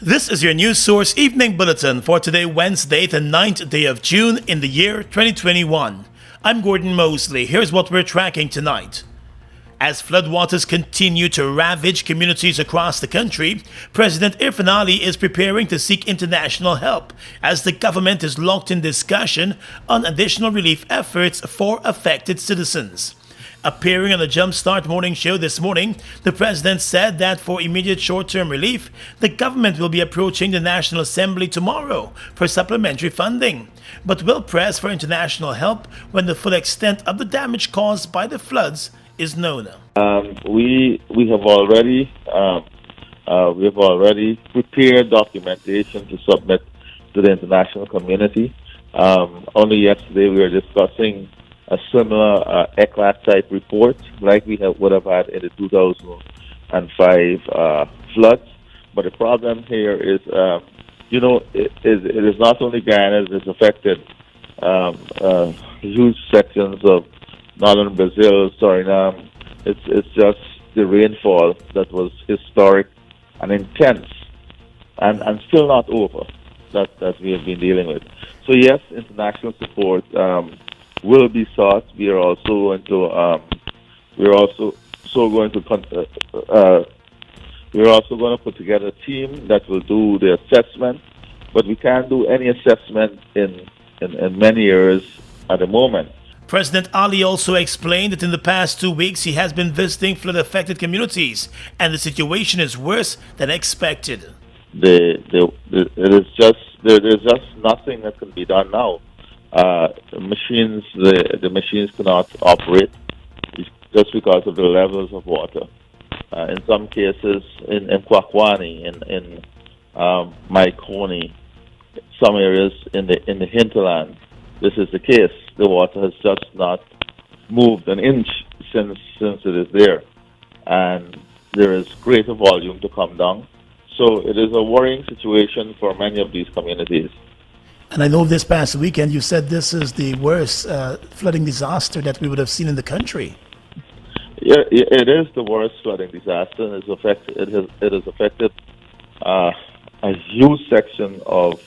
This is your news source evening bulletin for today, Wednesday, the 9th day of June in the year 2021. I'm Gordon Mosley. Here's what we're tracking tonight. As floodwaters continue to ravage communities across the country, President Irfan Ali is preparing to seek international help as the government is locked in discussion on additional relief efforts for affected citizens. Appearing on the Jumpstart Morning Show this morning, the president said that for immediate short-term relief, the government will be approaching the National Assembly tomorrow for supplementary funding, but will press for international help when the full extent of the damage caused by the floods is known. We have already prepared documentation to submit to the international community. Only yesterday we were discussing a similar ECLAT type report like we would have had in the 2005 floods. But the problem here is, it is not only Guyana that is affected. Huge sections of northern Brazil, Suriname. It's just the rainfall that was historic and intense, and still not over. That we have been dealing with. So yes, international support will be sought. We are also going to put together a team that will do the assessment. But we can't do any assessment in many areas at the moment. President Ali also explained that in the past 2 weeks he has been visiting flood-affected communities and the situation is worse than expected. There's just nothing that can be done now. The machines cannot operate just because of the levels of water. In some cases, in Kwakwani, in Maikoni, some areas in the hinterland, this is the case. The water has just not moved an inch since it is there, and there is greater volume to come down. So it is a worrying situation for many of these communities. And I know this past weekend you said this is the worst flooding disaster that we would have seen in the country. Yeah, it is the worst flooding disaster. It has affected a huge section of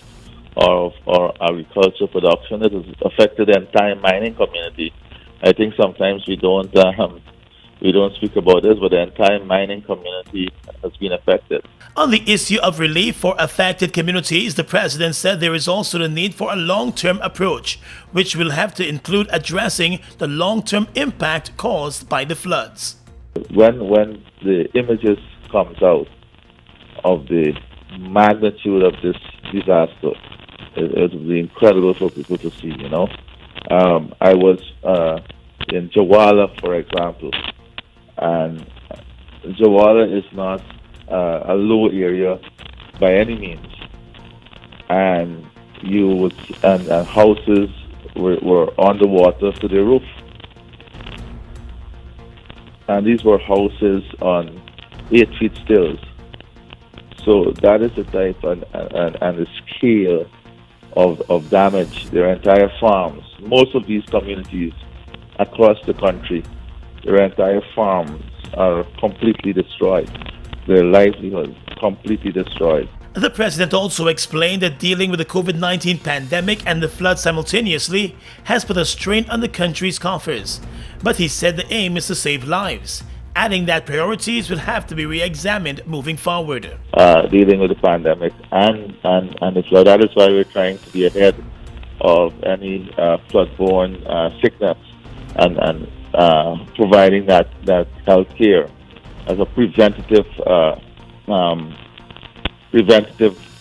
our agriculture production. It has affected the entire mining community. I think sometimes we don't speak about this, but the entire mining community has been affected. On the issue of relief for affected communities, the president said there is also the need for a long-term approach, which will have to include addressing the long-term impact caused by the floods. When the images comes out of the magnitude of this disaster, it will be incredible for people to see, I was in Jawala, for example, and Jawala is not a low area by any means, and houses were underwater to the roof, and these were houses on 8 feet stills. So that is the type and the scale of damage. Their entire farms, most of these communities across the country, their entire farms are completely destroyed. Their livelihoods completely destroyed. The president also explained that dealing with the COVID-19 pandemic and the flood simultaneously has put a strain on the country's coffers. But he said the aim is to save lives, adding that priorities will have to be re-examined moving forward. Dealing with the pandemic and the flood, that is why we're trying to be ahead of any floodborne sickness and providing that health care as a preventative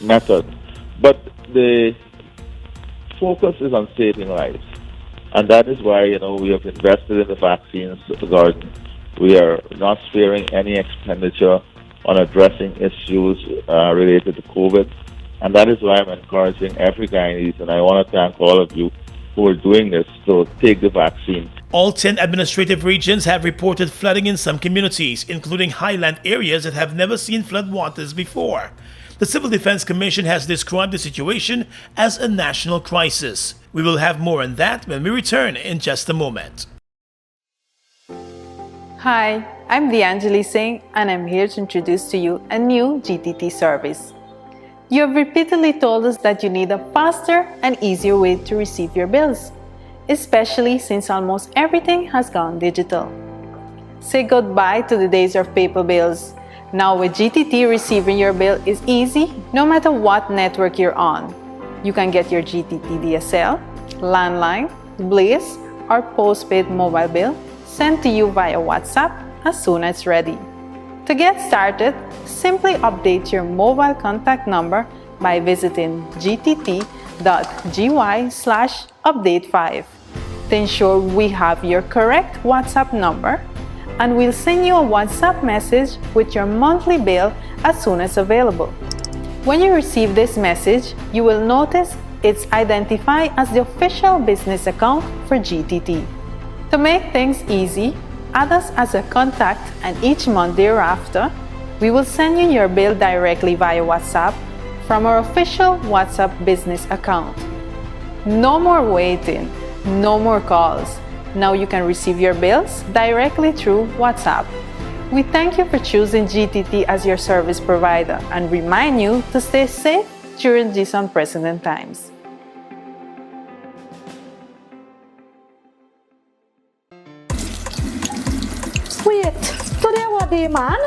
method. But the focus is on saving lives, and that is why we have invested in the vaccines garden. We are not sparing any expenditure on addressing issues related to COVID, and that is why I'm encouraging every Guyanese, and I want to thank all of you who are doing this, to take the vaccine. All 10 administrative regions have reported flooding in some communities, including highland areas that have never seen floodwaters before. The Civil Defense Commission has described the situation as a national crisis. We will have more on that when we return in just a moment. Hi, I'm Vianjali Singh and I'm here to introduce to you a new GTT service. You have repeatedly told us that you need a faster and easier way to receive your bills, especially since almost everything has gone digital. Say goodbye to the days of paper bills. Now with GTT, receiving your bill is easy no matter what network you're on. You can get your GTT DSL, landline, Blaze, or postpaid mobile bill sent to you via WhatsApp as soon as it's ready. To get started, simply update your mobile contact number by visiting gtt.gy/update5 to ensure we have your correct WhatsApp number, and we'll send you a WhatsApp message with your monthly bill as soon as available. When you receive this message, you will notice it's identified as the official business account for GTT. To make things easy, add us as a contact, and each month thereafter, we will send you your bill directly via WhatsApp from our official WhatsApp business account. No more waiting, no more calls. Now you can receive your bills directly through WhatsApp. We thank you for choosing GTT as your service provider and remind you to stay safe during these unprecedented times. Wait, today what day, man?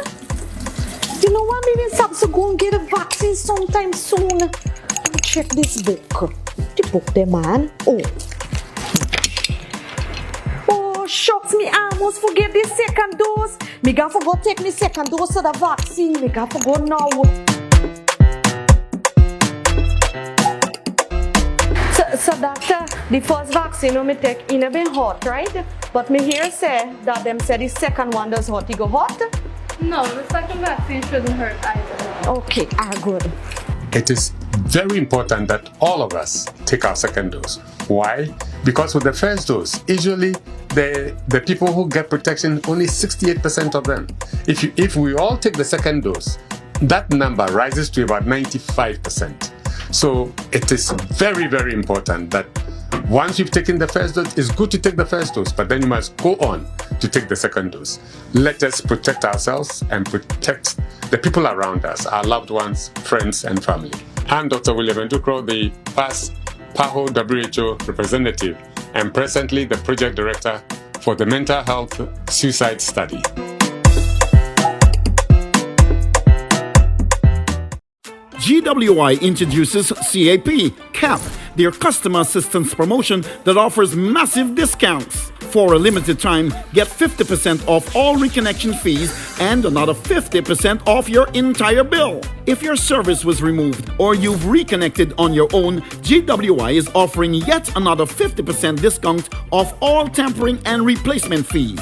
You know what? Maybe I'm supposed to go and get a vaccine sometime soon. Let me check this book. The book there, man. Oh, shucks, me almost forget the second dose. Me got to go take me second dose of the vaccine. Me got to go now. So doctor, the first vaccine me take in a been hot, right? But me hear say that them say the second one does hot. You go hot? No, the second vaccine shouldn't hurt either. Okay, good. It is very important that all of us take our second dose. Why? Because with the first dose, usually the people who get protection, only 68% of them. If we all take the second dose, that number rises to about 95%. So it is very, very important that once you've taken the first dose, it's good to take the first dose, but then you must go on to take the second dose. Let us protect ourselves and protect the people around us, our loved ones, friends, and family. I'm Dr. William Ndukro, the past PAHO WHO representative and presently the project director for the Mental Health Suicide Study. GWI introduces CAP, their customer assistance promotion that offers massive discounts. For a limited time, get 50% off all reconnection fees and another 50% off your entire bill. If your service was removed or you've reconnected on your own, GWI is offering yet another 50% discount off all tampering and replacement fees.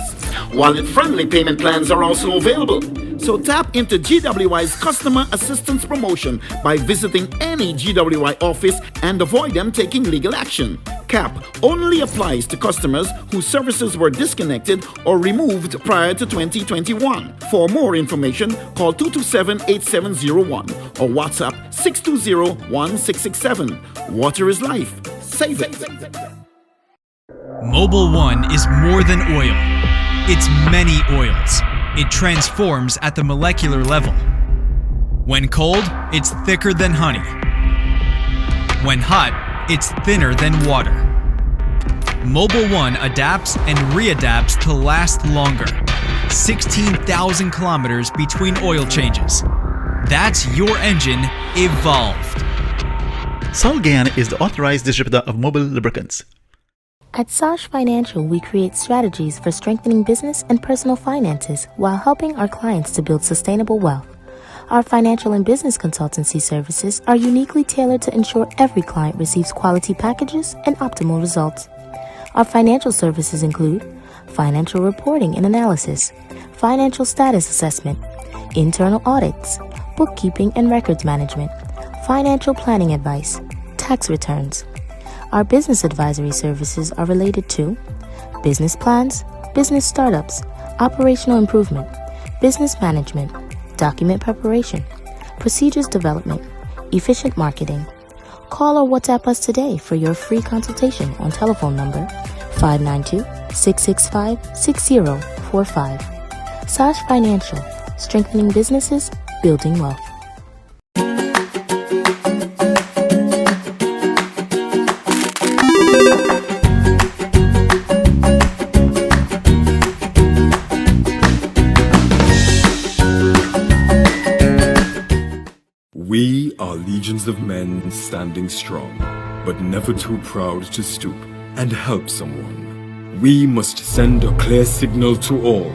Wallet-friendly payment plans are also available. So tap into GWI's customer assistance promotion by visiting any GWI office and avoid them taking legal action. CAP only applies to customers whose services were disconnected or removed prior to 2021. For more information, call 227-8701 or WhatsApp 620-1667. Water is life. Save it. Mobil 1 is more than oil. It's many oils. It transforms at the molecular level. When cold, it's thicker than honey. When hot, it's thinner than water. Mobil 1 adapts and readapts to last longer. 16,000 kilometers between oil changes. That's your engine evolved. Sol Guyana is the authorized distributor of Mobil lubricants. At Sash Financial, we create strategies for strengthening business and personal finances while helping our clients to build sustainable wealth. Our financial and business consultancy services are uniquely tailored to ensure every client receives quality packages and optimal results. Our financial services include financial reporting and analysis, financial status assessment, internal audits, bookkeeping and records management, financial planning advice, tax returns. Our business advisory services are related to business plans, business startups, operational improvement, business management, document preparation, procedures development, efficient marketing. Call or WhatsApp us today for your free consultation on telephone number 592-665-6045. Sash Financial, strengthening businesses, building wealth. We are legions of men standing strong, but never too proud to stoop and help someone. We must send a clear signal to all.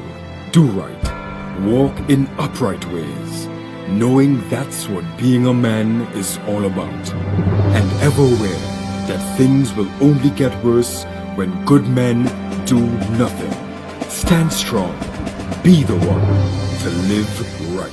Do right, walk in upright ways, knowing that's what being a man is all about. And ever aware that things will only get worse when good men do nothing. Stand strong. Be the one to live right.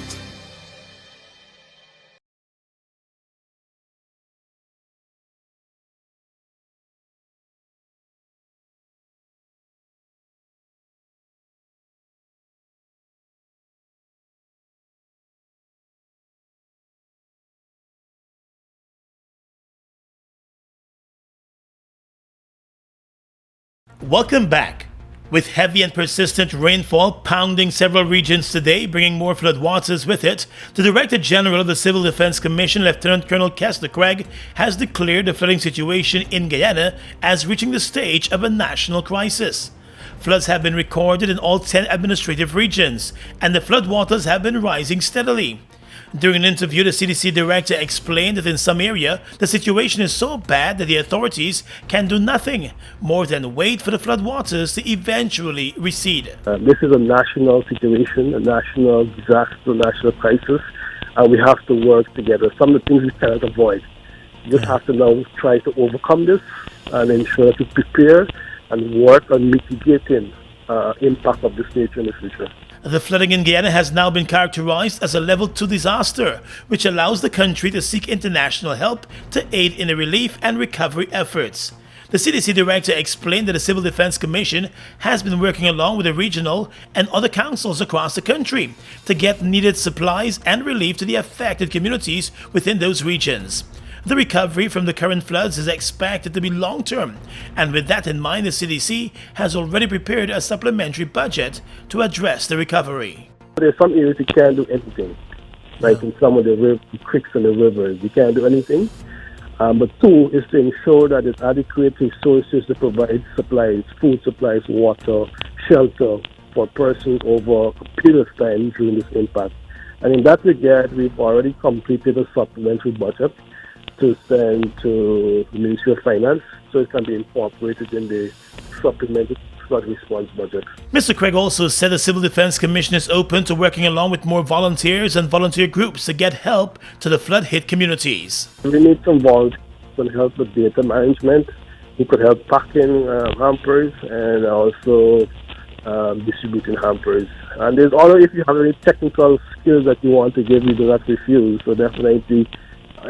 Welcome back. With heavy and persistent rainfall pounding several regions today, bringing more floodwaters with it, the Director General of the Civil Defense Commission, Lieutenant Colonel Kessler Craig, has declared the flooding situation in Guyana as reaching the stage of a national crisis. Floods have been recorded in all 10 administrative regions, and the floodwaters have been rising steadily. During an interview, the CDC director explained that in some area, the situation is so bad that the authorities can do nothing more than wait for the floodwaters to eventually recede. This is a national situation, a national disaster, national crisis, and we have to work together. Some of the things we cannot avoid. We just have to now try to overcome this and ensure to prepare and work on mitigating impact of this nature in the future. The flooding in Guyana has now been characterized as a level 2 disaster, which allows the country to seek international help to aid in the relief and recovery efforts. The CDC director explained that the Civil Defense Commission has been working along with the regional and other councils across the country to get needed supplies and relief to the affected communities within those regions. The recovery from the current floods is expected to be long-term, and with that in mind, the CDC has already prepared a supplementary budget to address the recovery. There are some areas you can't do anything, like in some of the creeks and the rivers, you can't do anything. But two is to ensure that there's adequate resources to provide supplies, food supplies, water, shelter for persons over a period of time during this impact. And in that regard, we've already completed a supplementary budget to send to the Ministry of Finance so it can be incorporated in the supplementary flood response budget. Mr. Craig also said the Civil Defense Commission is open to working along with more volunteers and volunteer groups to get help to the flood-hit communities. We need some volunteers who can help with data management, who could help packing hampers and also distributing hampers. And there's also, if you have any technical skills that you want to give, we do not refuse. So definitely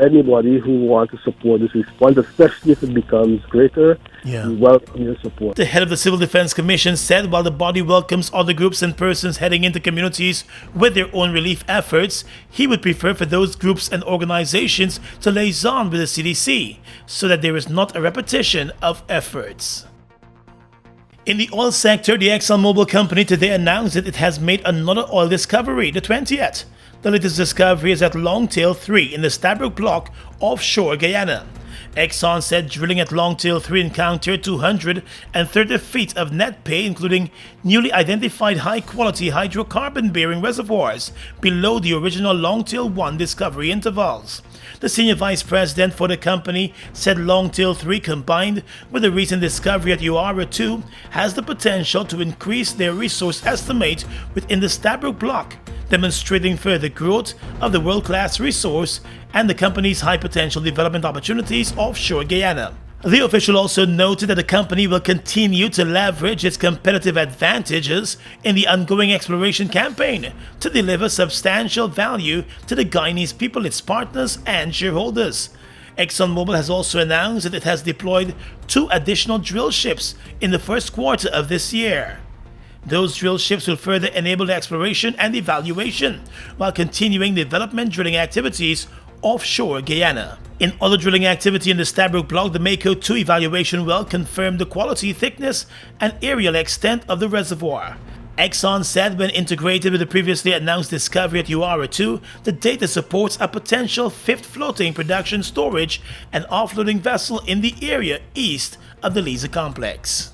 anybody who wants to support this response, especially if it becomes greater, we welcome your support. The head of the Civil Defense Commission said while the body welcomes other groups and persons heading into communities with their own relief efforts, he would prefer for those groups and organizations to liaison with the CDC so that there is not a repetition of efforts. In the oil sector, the ExxonMobil company today announced that it has made another oil discovery, the 20th. The latest discovery is at Longtail 3 in the Stabroek Block offshore Guyana. Exxon said drilling at Longtail 3 encountered 230 feet of net pay, including newly identified high-quality hydrocarbon-bearing reservoirs below the original Longtail 1 discovery intervals. The senior vice president for the company said Longtail 3 combined with the recent discovery at Uara 2 has the potential to increase their resource estimate within the Stabroek Block, demonstrating further growth of the world-class resource and the company's high-potential development opportunities offshore Guyana. The official also noted that the company will continue to leverage its competitive advantages in the ongoing exploration campaign to deliver substantial value to the Guyanese people, its partners, and shareholders. ExxonMobil has also announced that it has deployed 2 additional drill ships in the first quarter of this year. Those drill ships will further enable the exploration and evaluation while continuing development drilling activities offshore Guyana. In other drilling activity in the Stabroek Block, the Mako 2 evaluation well confirmed the quality, thickness, and aerial extent of the reservoir. Exxon said when integrated with the previously announced discovery at Uara 2, the data supports a potential 5th floating production storage and offloading vessel in the area east of the Liza complex.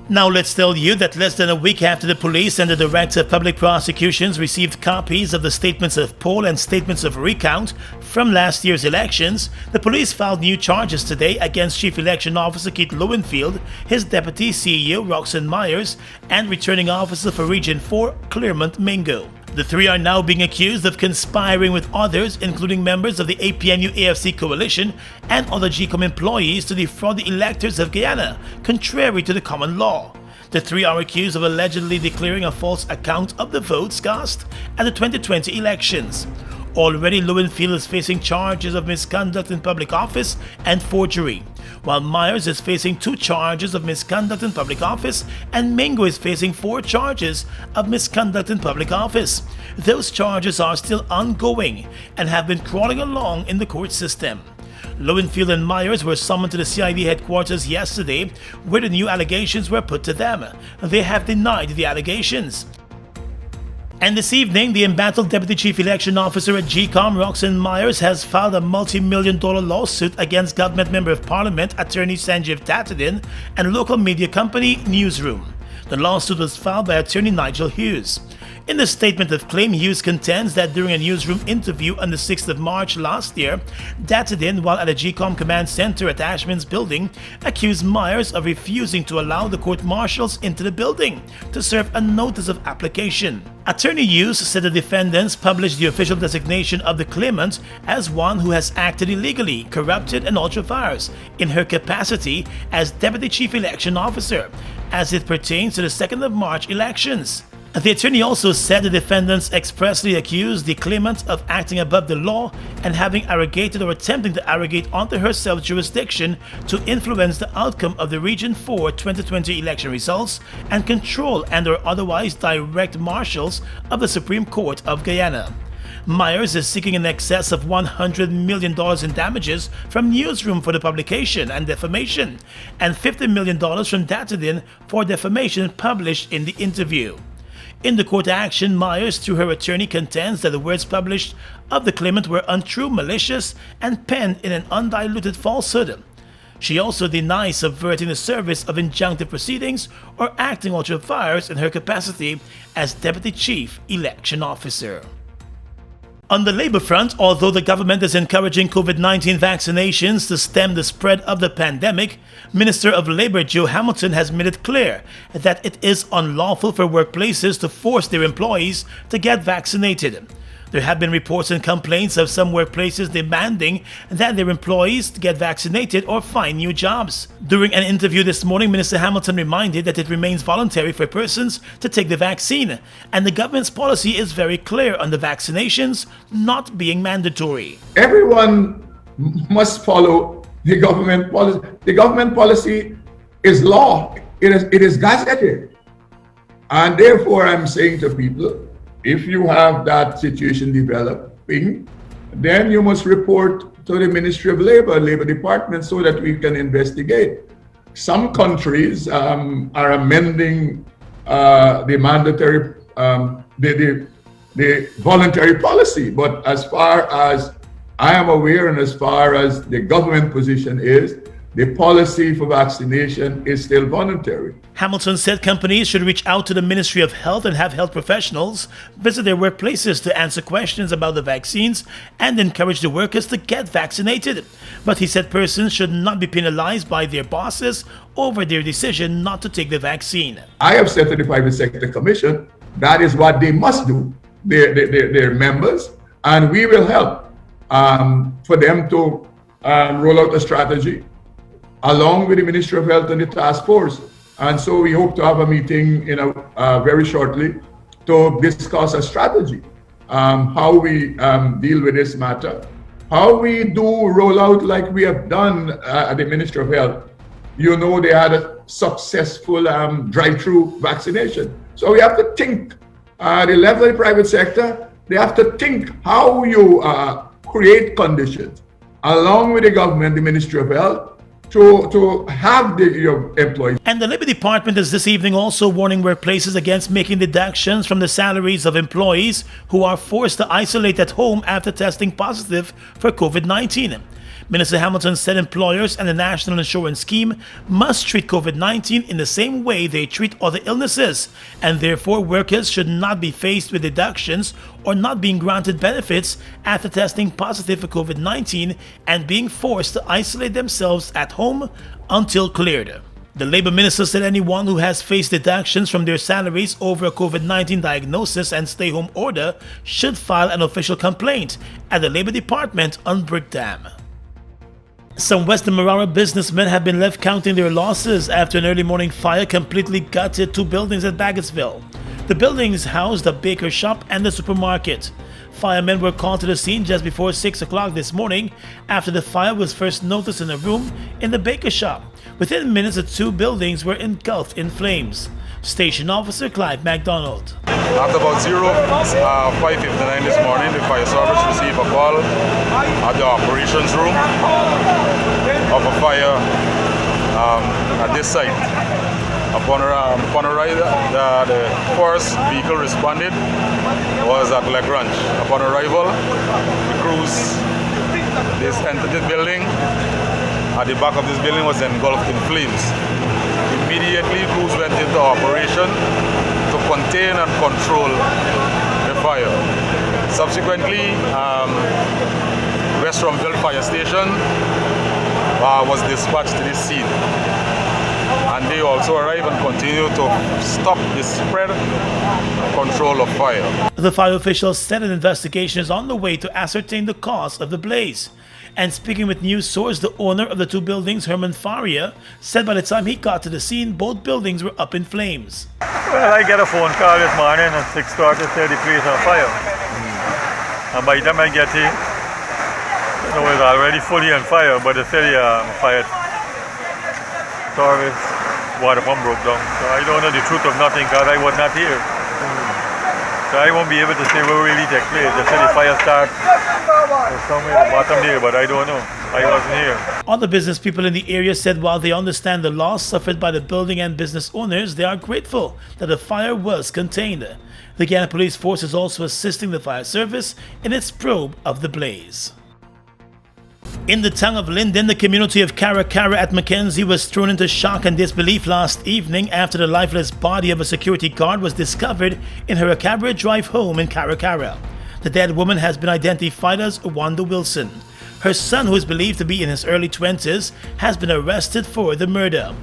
Now let's tell you that less than a week after the police and the Director of Public Prosecutions received copies of the statements of poll and statements of recount from last year's elections, the police filed new charges today against Chief Election Officer Keith Lowenfield, his Deputy CEO Roxanne Myers, and Returning Officer for Region 4 Clearmont Mingo. The three are now being accused of conspiring with others, including members of the APNU-AFC coalition and other GCOM employees, to defraud the electors of Guyana, contrary to the common law. The three are accused of allegedly declaring a false account of the votes cast at the 2020 elections. Already, Lowenfield is facing charges of misconduct in public office and forgery, while Myers is facing 2 charges of misconduct in public office and Mingo is facing 4 charges of misconduct in public office. Those charges are still ongoing and have been crawling along in the court system. Lowenfield and Myers were summoned to the CID headquarters yesterday, where the new allegations were put to them. They have denied the allegations. And this evening, the embattled Deputy Chief Election Officer at GCOM, Roxanne Myers, has filed a multi-million-dollar lawsuit against Government Member of Parliament Attorney Sanjeev Tatadin and local media company Newsroom. The lawsuit was filed by Attorney Nigel Hughes. In the statement of claim, Hughes contends that during a newsroom interview on the 6th of March last year, Tatadin, while at a GCOM command center at Ashman's building, accused Myers of refusing to allow the court marshals into the building to serve a notice of application. Attorney Hughes said the defendants published the official designation of the claimant as one who has acted illegally, corrupted, and ultra-vires in her capacity as Deputy Chief Election Officer, as it pertains to the 2nd of March elections. The attorney also said the defendants expressly accused the claimant of acting above the law and having arrogated or attempting to arrogate onto herself jurisdiction to influence the outcome of the Region 4 2020 election results and control and or otherwise direct marshals of the Supreme Court of Guyana. Myers is seeking in excess of $100 million in damages from Newsroom for the publication and defamation, and $50 million from Tatadin for defamation published in the interview. In the court action, Myers, through her attorney, contends that the words published of the claimant were untrue, malicious, and penned in an undiluted falsehood. She also denies subverting the service of injunctive proceedings or acting ultra-vires in her capacity as Deputy Chief Election Officer. On the labor front, although the government is encouraging COVID-19 vaccinations to stem the spread of the pandemic, Minister of Labor Joe Hamilton has made it clear that it is unlawful for workplaces to force their employees to get vaccinated. There have been reports and complaints of some workplaces demanding that their employees get vaccinated or find new jobs. During an interview this morning, Minister Hamilton reminded that it remains voluntary for persons to take the vaccine, and the government's policy is very clear on the vaccinations not being mandatory. Everyone must follow the government policy. The government policy is law. It is gazetted. And therefore, I'm saying to people, if you have that situation developing, then you must report to the Ministry of Labor Department, so that we can investigate. Some countries are amending the mandatory, the voluntary policy, but as far as I am aware and as far as the government position is, the policy for vaccination is still voluntary. Hamilton said companies should reach out to the Ministry of Health and have health professionals visit their workplaces to answer questions about the vaccines and encourage the workers to get vaccinated. But he said persons should not be penalized by their bosses over their decision not to take the vaccine. I have said to the Private Sector Commission that is what they must do, their members, and we will help for them to roll out a strategy along with the Ministry of Health and the task force. And so we hope to have a meeting very shortly to discuss a strategy, how we deal with this matter, how we do roll out like we have done at the Ministry of Health. You know, they had a successful drive-through vaccination. So we have to think, the level of the private sector, they have to think how you create conditions along with the government, the Ministry of Health, to have your employees. And the Labor Department is this evening also warning workplaces against making deductions from the salaries of employees who are forced to isolate at home after testing positive for COVID-19. Minister Hamilton said employers and the National Insurance Scheme must treat COVID-19 in the same way they treat other illnesses, and therefore workers should not be faced with deductions or not being granted benefits after testing positive for COVID-19 and being forced to isolate themselves at home until cleared. The Labor Minister said anyone who has faced deductions from their salaries over a COVID-19 diagnosis and stay-home order should file an official complaint at the Labor Department on Brickdam. Some Western Marara businessmen have been left counting their losses after an early morning fire completely gutted two buildings at Baggettsville. The buildings housed a baker shop and a supermarket. Firemen were called to the scene just before 6 o'clock this morning after the fire was first noticed in a room in the baker shop. Within minutes, the two buildings were engulfed in flames. Station Officer Clive MacDonald. At about 5:59 this morning, the fire service received a call at the operations room of a fire at this site. Upon arrival, the first vehicle responded was at Lagrange. Upon arrival, the crews entered the building. At the back of this building was engulfed in flames. Immediately, crews went into operation to contain and control the fire. Subsequently, Westronville Fire Station was dispatched to the scene, and they also arrived and continue to stop the spread and control of fire. The fire officials said an investigation is on the way to ascertain the cause of the blaze. And speaking with News Source, the owner of the two buildings, Herman Faria, said by the time he got to the scene, both buildings were up in flames. Well, I get a phone call this morning at 6:30 to say the place on fire. And by the time I get here, it was already fully on fire, but they said fire service water pump broke down. So I don't know the truth of nothing because I was not here. So I won't be able to say what really took place. They said the fire started somewhere at the bottom there, but I don't know. I wasn't here. Other business people in the area said while they understand the loss suffered by the building and business owners, they are grateful that the fire was contained. The Guyana Police Force is also assisting the fire service in its probe of the blaze. In the town of Linden, the community of Cara Cara at Mackenzie was thrown into shock and disbelief last evening after the lifeless body of a security guard was discovered in her Cabra Drive home in Cara Cara. The dead woman has been identified as Wanda Wilson. Her son, who is believed to be in his early 20s, has been arrested for the murder.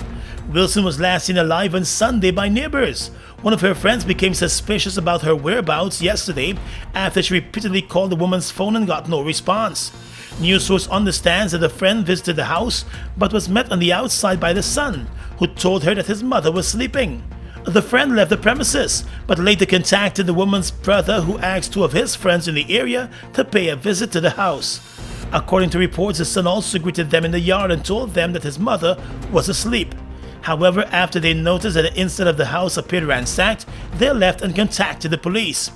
Wilson was last seen alive on Sunday by neighbors. One of her friends became suspicious about her whereabouts yesterday after she repeatedly called the woman's phone and got no response. News Source understands that a friend visited the house but was met on the outside by the son, who told her that his mother was sleeping. The friend left the premises, but later contacted the woman's brother, who asked two of his friends in the area to pay a visit to the house. According to reports, the son also greeted them in the yard and told them that his mother was asleep. However, after they noticed that the inside of the house appeared ransacked, they left and contacted the police.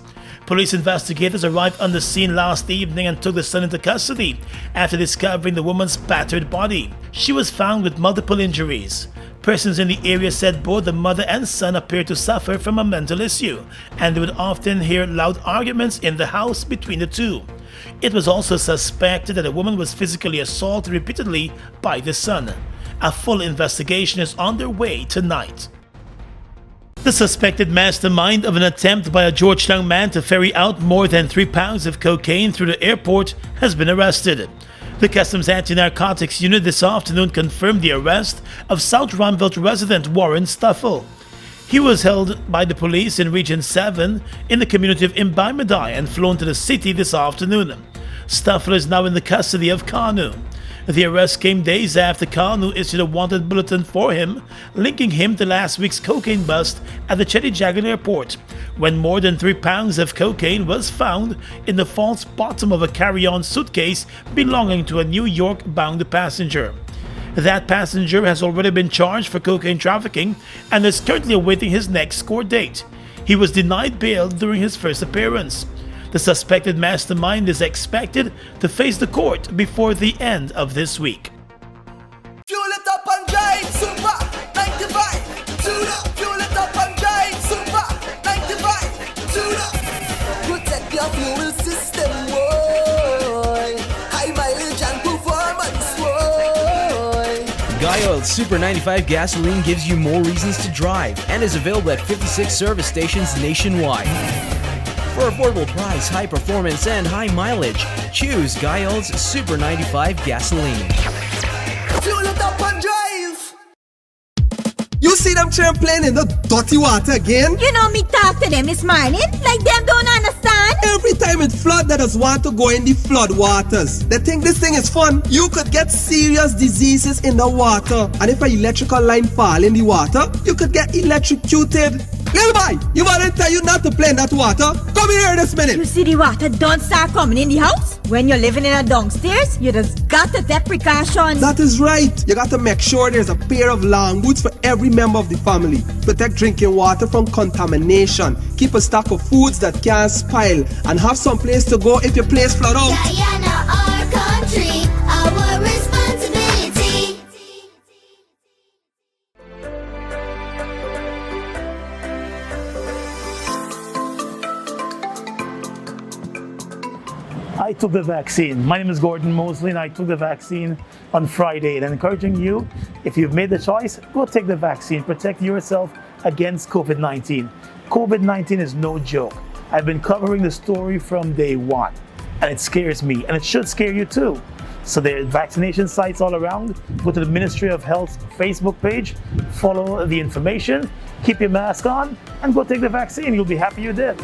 Police investigators arrived on the scene last evening and took the son into custody after discovering the woman's battered body. She was found with multiple injuries. Persons in the area said both the mother and son appeared to suffer from a mental issue, and they would often hear loud arguments in the house between the two. It was also suspected that the woman was physically assaulted repeatedly by the son. A full investigation is underway tonight. The suspected mastermind of an attempt by a Georgetown man to ferry out more than 3 pounds of cocaine through the airport has been arrested. The Customs Anti-Narcotics Unit this afternoon confirmed the arrest of South Ramville resident Warren Stuffle. He was held by the police in Region 7 in the community of Imbimadai and flown to the city this afternoon. Stuffle is now in the custody of Kanu. The arrest came days after Kanu issued a wanted bulletin for him, linking him to last week's cocaine bust at the Cheddi-Jagan airport, when more than 3 pounds of cocaine was found in the false bottom of a carry-on suitcase belonging to a New York-bound passenger. That passenger has already been charged for cocaine trafficking and is currently awaiting his next court date. He was denied bail during his first appearance. The suspected mastermind is expected to face the court before the end of this week. Fuel it up. Oil's Super 95 gasoline gives you more reasons to drive and is available at 56 service stations nationwide. For affordable price, high performance, and high mileage, choose Guy Oil's Super 95 gasoline. Fuel it up and drive! You see them children playing in the dirty water again? You know me talk to them this morning, like them don't understand. Every time it flood, they just want to go in the flood waters. They think this thing is fun. You could get serious diseases in the water. And if an electrical line fall in the water, you could get electrocuted. Little boy, you want to tell you not to play in that water? Come here this minute. You see the water don't start coming in the house? When you're living in a downstairs, you just got to take precautions. That is right. You got to make sure there's a pair of long boots for every member of the family. Protect drinking water from contamination. Keep a stock of foods that can't spoil. And have some place to go if your place flood out. Guyana, our country, our responsibility. I took the vaccine. My name is Gordon Mosley and I took the vaccine on Friday. And I'm encouraging you, if you've made the choice, go take the vaccine. Protect yourself against COVID-19. COVID-19 is no joke. I've been covering the story from day one and it scares me and it should scare you too. So there are vaccination sites all around. Go to the Ministry of Health's Facebook page, follow the information, keep your mask on and go take the vaccine. You'll be happy you did.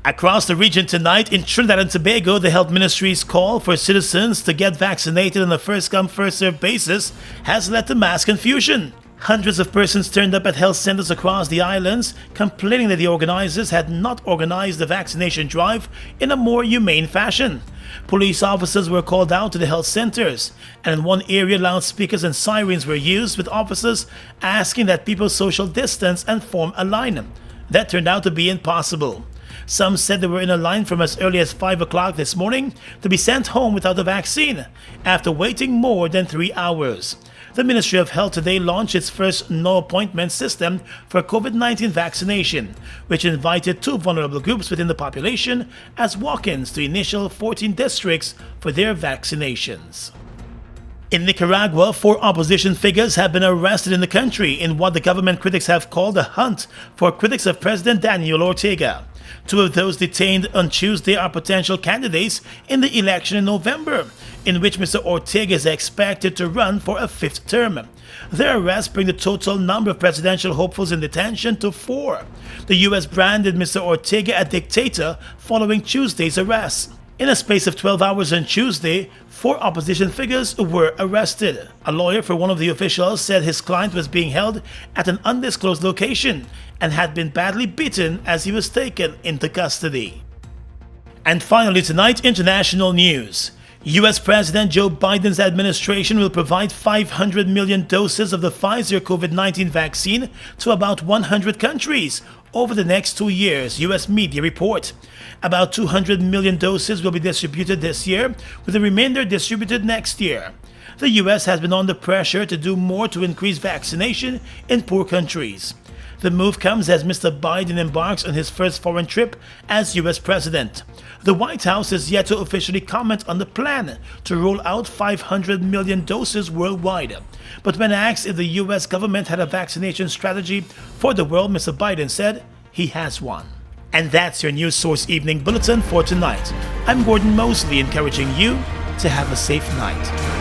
Across the region tonight, in Trinidad and Tobago, the Health Ministry's call for citizens to get vaccinated on a first-come, first-served basis has led to mass confusion. Hundreds of persons turned up at health centers across the islands, complaining that the organizers had not organized the vaccination drive in a more humane fashion. Police officers were called out to the health centers, and in one area loudspeakers and sirens were used, with officers asking that people social distance and form a line. That turned out to be impossible. Some said they were in a line from as early as 5 o'clock this morning to be sent home without a vaccine, after waiting more than 3 hours. The Ministry of Health today launched its first no-appointment system for COVID-19 vaccination, which invited 2 vulnerable groups within the population as walk-ins to initial 14 districts for their vaccinations. In Nicaragua, 4 opposition figures have been arrested in the country in what the government critics have called a hunt for critics of President Daniel Ortega. 2 of those detained on Tuesday are potential candidates in the election in November, in which Mr. Ortega is expected to run for a 5th term. Their arrests bring the total number of presidential hopefuls in detention to 4. The U.S. branded Mr. Ortega a dictator following Tuesday's arrest. In a space of 12 hours on Tuesday, 4 opposition figures were arrested. A lawyer for one of the officials said his client was being held at an undisclosed location and had been badly beaten as he was taken into custody. And finally tonight, international news. U.S. President Joe Biden's administration will provide 500 million doses of the Pfizer COVID-19 vaccine to about 100 countries over the next 2 years, U.S. media report. About 200 million doses will be distributed this year, with the remainder distributed next year. The U.S. has been under pressure to do more to increase vaccination in poor countries. The move comes as Mr. Biden embarks on his first foreign trip as U.S. president. The White House is yet to officially comment on the plan to roll out 500 million doses worldwide. But when asked if the U.S. government had a vaccination strategy for the world, Mr. Biden said he has one. And that's your News Source Evening Bulletin for tonight. I'm Gordon Mosley, encouraging you to have a safe night.